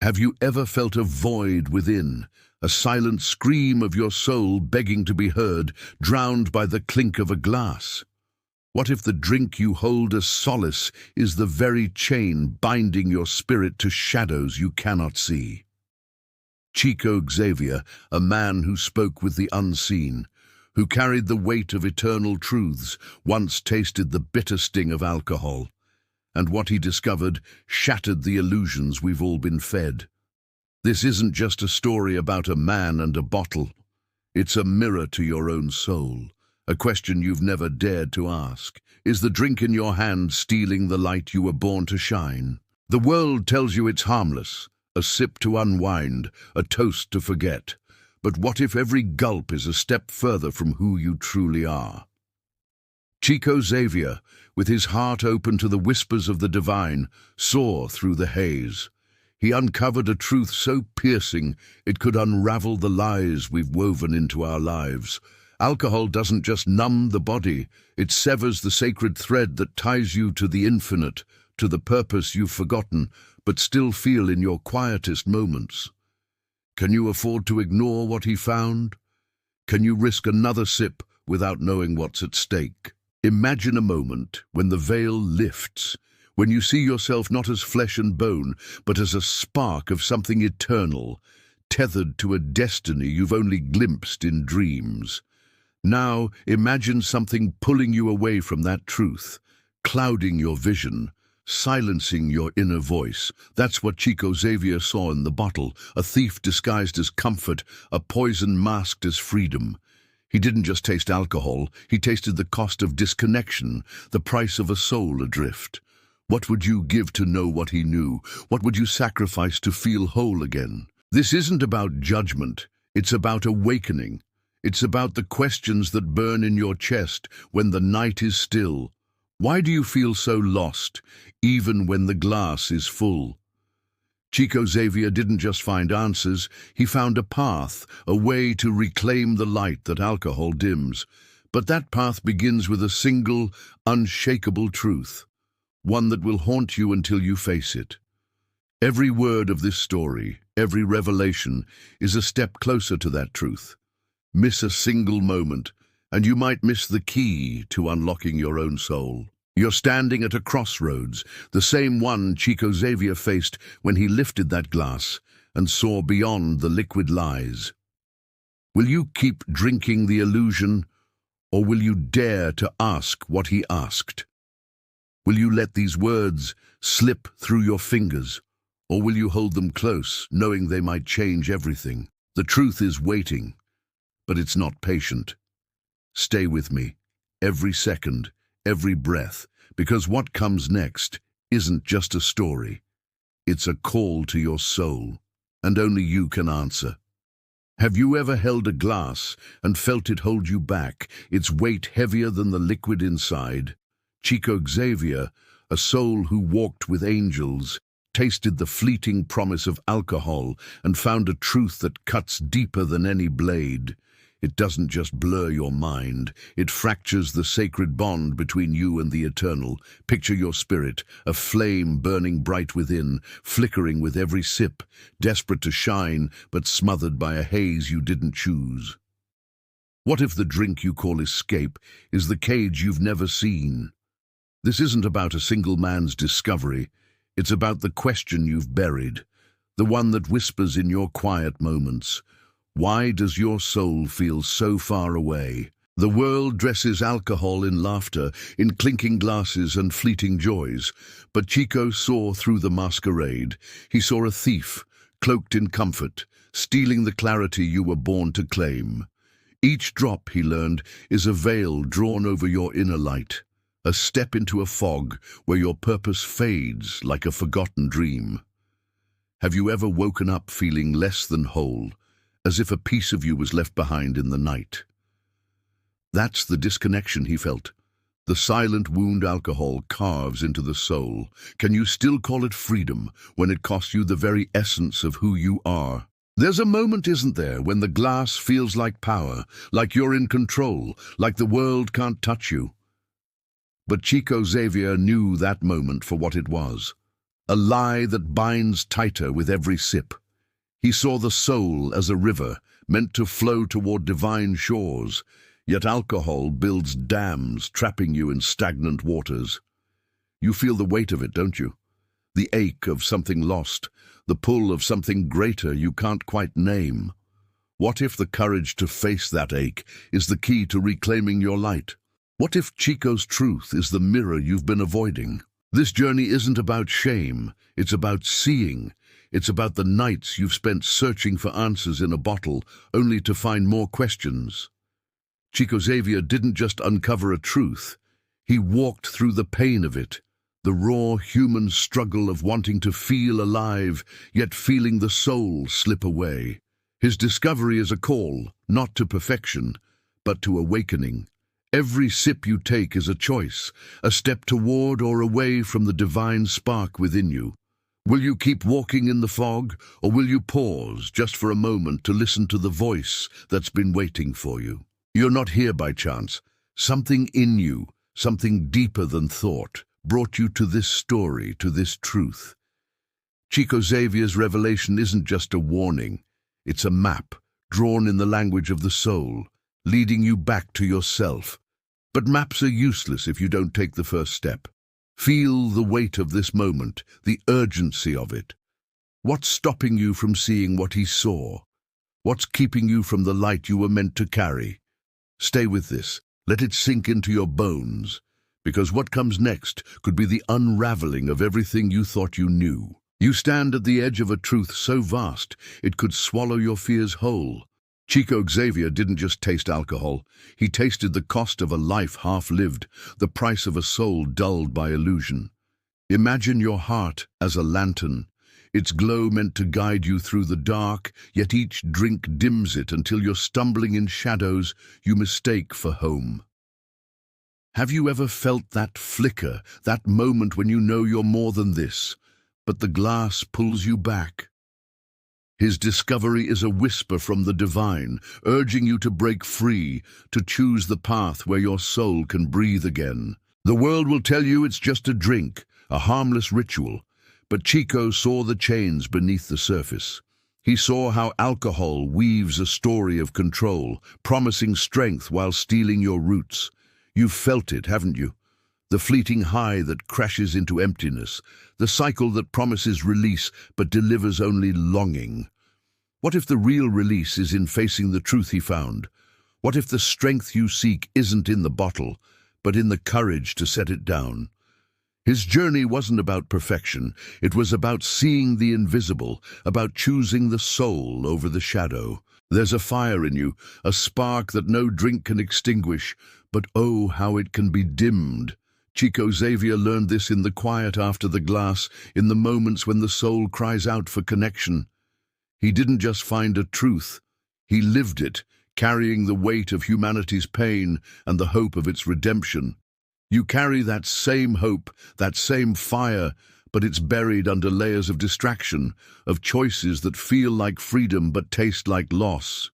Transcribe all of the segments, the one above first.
Have you ever felt a void within, a silent scream of your soul begging to be heard, drowned by the clink of a glass? What if the drink you hold as solace is the very chain binding your spirit to shadows you cannot see? Chico Xavier, a man who spoke with the unseen, who carried the weight of eternal truths, once tasted the bitter sting of alcohol, and what he discovered shattered the illusions we've all been fed. This isn't just a story about a man and a bottle. It's a mirror to your own soul, a question you've never dared to ask. Is the drink in your hand stealing the light you were born to shine? The world tells you it's harmless, a sip to unwind, a toast to forget. But what if every gulp is a step further from who you truly are? Chico Xavier, with his heart open to the whispers of the divine, saw through the haze. He uncovered a truth so piercing it could unravel the lies we've woven into our lives. Alcohol doesn't just numb the body, it severs the sacred thread that ties you to the infinite, to the purpose you've forgotten, but still feel in your quietest moments. Can you afford to ignore what he found? Can you risk another sip without knowing what's at stake? Imagine a moment when the veil lifts, when you see yourself not as flesh and bone, but as a spark of something eternal, tethered to a destiny you've only glimpsed in dreams. Now imagine something pulling you away from that truth, clouding your vision, silencing your inner voice. That's what Chico Xavier saw in the bottle, a thief disguised as comfort, a poison masked as freedom. He didn't just taste alcohol, he tasted the cost of disconnection, the price of a soul adrift. What would you give to know what he knew? What would you sacrifice to feel whole again? This isn't about judgment, it's about awakening. It's about the questions that burn in your chest when the night is still. Why do you feel so lost, even when the glass is full? Chico Xavier didn't just find answers, he found a path, a way to reclaim the light that alcohol dims. But that path begins with a single, unshakable truth, one that will haunt you until you face it. Every word of this story, every revelation, is a step closer to that truth. Miss a single moment, and you might miss the key to unlocking your own soul. You're standing at a crossroads, the same one Chico Xavier faced when he lifted that glass and saw beyond the liquid lies. Will you keep drinking the illusion, or will you dare to ask what he asked? Will you let these words slip through your fingers, or will you hold them close, knowing they might change everything? The truth is waiting, but it's not patient. Stay with me, every second, every breath, because what comes next isn't just a story. It's a call to your soul, and only you can answer. Have you ever held a glass and felt it hold you back, its weight heavier than the liquid inside? Chico Xavier, a soul who walked with angels, tasted the fleeting promise of alcohol and found a truth that cuts deeper than any blade. It doesn't just blur your mind, it fractures the sacred bond between you and the eternal. Picture your spirit, a flame burning bright within, flickering with every sip, desperate to shine, but smothered by a haze you didn't choose. What if the drink you call escape is the cage you've never seen? This isn't about a single man's discovery, it's about the question you've buried, the one that whispers in your quiet moments. Why does your soul feel so far away? The world dresses alcohol in laughter, in clinking glasses and fleeting joys. But Chico saw through the masquerade. He saw a thief, cloaked in comfort, stealing the clarity you were born to claim. Each drop, he learned, is a veil drawn over your inner light, a step into a fog where your purpose fades like a forgotten dream. Have you ever woken up feeling less than whole, as if a piece of you was left behind in the night? That's the disconnection he felt. The silent wound alcohol carves into the soul. Can you still call it freedom when it costs you the very essence of who you are? There's a moment, isn't there, when the glass feels like power, like you're in control, like the world can't touch you. But Chico Xavier knew that moment for what it was, a lie that binds tighter with every sip. He saw the soul as a river, meant to flow toward divine shores, yet alcohol builds dams, trapping you in stagnant waters. You feel the weight of it, don't you? The ache of something lost, the pull of something greater you can't quite name. What if the courage to face that ache is the key to reclaiming your light? What if Chico's truth is the mirror you've been avoiding? This journey isn't about shame, it's about seeing. It's about the nights you've spent searching for answers in a bottle, only to find more questions. Chico Xavier didn't just uncover a truth, he walked through the pain of it, the raw human struggle of wanting to feel alive, yet feeling the soul slip away. His discovery is a call, not to perfection, but to awakening. Every sip you take is a choice, a step toward or away from the divine spark within you. Will you keep walking in the fog, or will you pause just for a moment to listen to the voice that's been waiting for you? You're not here by chance. Something in you, something deeper than thought, brought you to this story, to this truth. Chico Xavier's revelation isn't just a warning. It's a map, drawn in the language of the soul, leading you back to yourself. But maps are useless if you don't take the first step. Feel the weight of this moment, the urgency of it. What's stopping you from seeing what he saw? What's keeping you from the light you were meant to carry? Stay with this. Let it sink into your bones, because what comes next could be the unraveling of everything you thought you knew. You stand at the edge of a truth so vast, it could swallow your fears whole. Chico Xavier didn't just taste alcohol, he tasted the cost of a life half-lived, the price of a soul dulled by illusion. Imagine your heart as a lantern, its glow meant to guide you through the dark, yet each drink dims it until you're stumbling in shadows you mistake for home. Have you ever felt that flicker, that moment when you know you're more than this, but the glass pulls you back? His discovery is a whisper from the divine, urging you to break free, to choose the path where your soul can breathe again. The world will tell you it's just a drink, a harmless ritual, but Chico saw the chains beneath the surface. He saw how alcohol weaves a story of control, promising strength while stealing your roots. You've felt it, haven't you? The fleeting high that crashes into emptiness, the cycle that promises release but delivers only longing. What if the real release is in facing the truth he found? What if the strength you seek isn't in the bottle, but in the courage to set it down? His journey wasn't about perfection, it was about seeing the invisible, about choosing the soul over the shadow. There's a fire in you, a spark that no drink can extinguish, but oh, how it can be dimmed. Chico Xavier learned this in the quiet after the glass, in the moments when the soul cries out for connection. He didn't just find a truth, he lived it, carrying the weight of humanity's pain and the hope of its redemption. You carry that same hope, that same fire, but it's buried under layers of distraction, of choices that feel like freedom but taste like loss.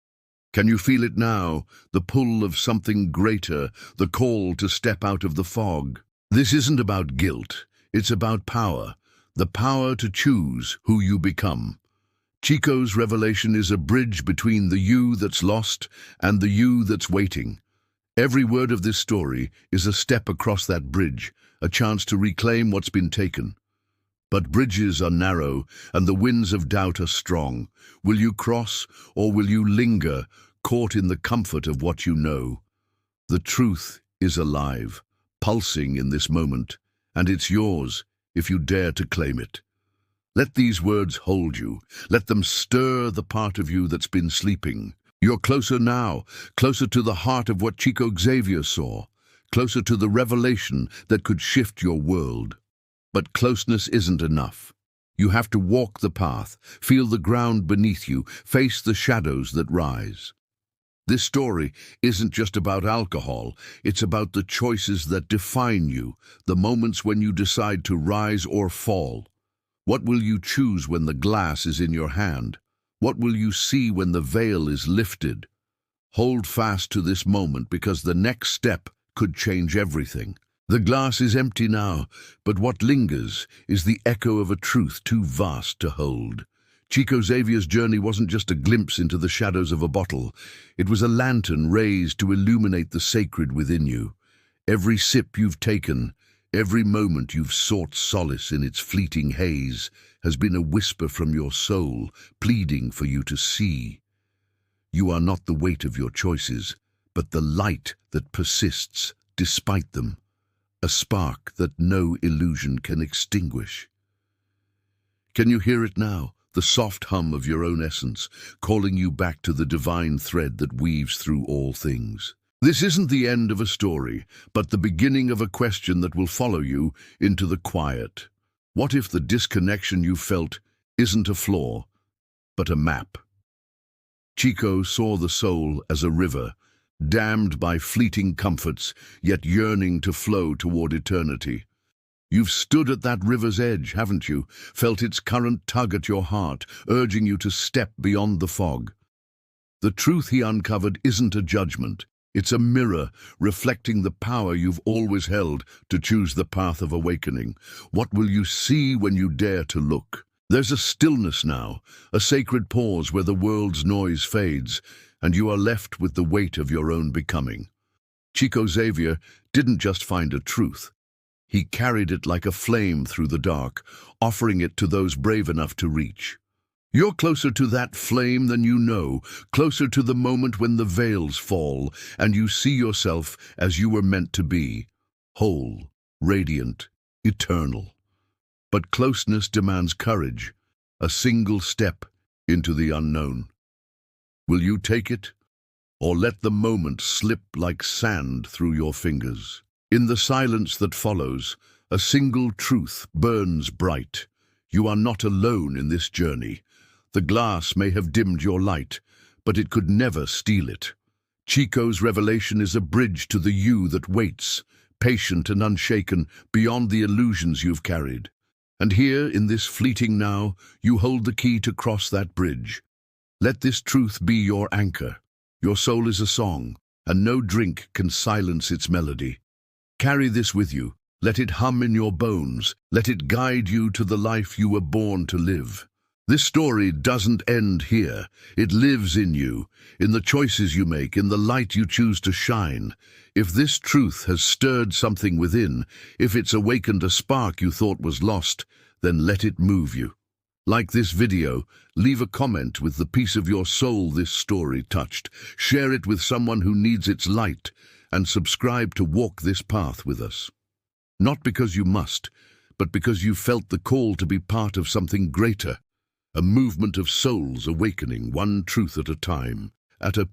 Can you feel it now, the pull of something greater, the call to step out of the fog? This isn't about guilt, it's about power, the power to choose who you become. Chico's revelation is a bridge between the you that's lost and the you that's waiting. Every word of this story is a step across that bridge, a chance to reclaim what's been taken. But bridges are narrow, and the winds of doubt are strong. Will you cross, or will you linger, caught in the comfort of what you know? The truth is alive, pulsing in this moment, and it's yours if you dare to claim it. Let these words hold you. Let them stir the part of you that's been sleeping. You're closer now, closer to the heart of what Chico Xavier saw, closer to the revelation that could shift your world. But closeness isn't enough. You have to walk the path, feel the ground beneath you, face the shadows that rise. This story isn't just about alcohol, it's about the choices that define you, the moments when you decide to rise or fall. What will you choose when the glass is in your hand? What will you see when the veil is lifted? Hold fast to this moment because the next step could change everything. The glass is empty now, but what lingers is the echo of a truth too vast to hold. Chico Xavier's journey wasn't just a glimpse into the shadows of a bottle. It was a lantern raised to illuminate the sacred within you. Every sip you've taken, every moment you've sought solace in its fleeting haze, has been a whisper from your soul, pleading for you to see. You are not the weight of your choices, but the light that persists despite them, a spark that no illusion can extinguish. Can you hear it now? The soft hum of your own essence, calling you back to the divine thread that weaves through all things. This isn't the end of a story, but the beginning of a question that will follow you into the quiet. What if the disconnection you felt isn't a flaw, but a map? Chico saw the soul as a river, dammed by fleeting comforts, yet yearning to flow toward eternity. You've stood at that river's edge, haven't you? Felt its current tug at your heart, urging you to step beyond the fog. The truth he uncovered isn't a judgment. It's a mirror reflecting the power you've always held to choose the path of awakening. What will you see when you dare to look? There's a stillness now, a sacred pause where the world's noise fades, and you are left with the weight of your own becoming. Chico Xavier didn't just find a truth. He carried it like a flame through the dark, offering it to those brave enough to reach. You're closer to that flame than you know, closer to the moment when the veils fall and you see yourself as you were meant to be, whole, radiant, eternal. But closeness demands courage, a single step into the unknown. Will you take it, or let the moment slip like sand through your fingers? In the silence that follows, a single truth burns bright. You are not alone in this journey. The glass may have dimmed your light, but it could never steal it. Chico's revelation is a bridge to the you that waits, patient and unshaken, beyond the illusions you've carried. And here, in this fleeting now, you hold the key to cross that bridge. Let this truth be your anchor. Your soul is a song, and no drink can silence its melody. Carry this with you. Let it hum in your bones. Let it guide you to the life you were born to live. This story doesn't end here. It lives in you, in the choices you make, in the light you choose to shine. If this truth has stirred something within, if it's awakened a spark you thought was lost, then let it move you. Like this video, leave a comment with the piece of your soul this story touched. Share it with someone who needs its light, and subscribe to walk this path with us. Not because you must, but because you felt the call to be part of something greater, a movement of souls awakening one truth at a time, at a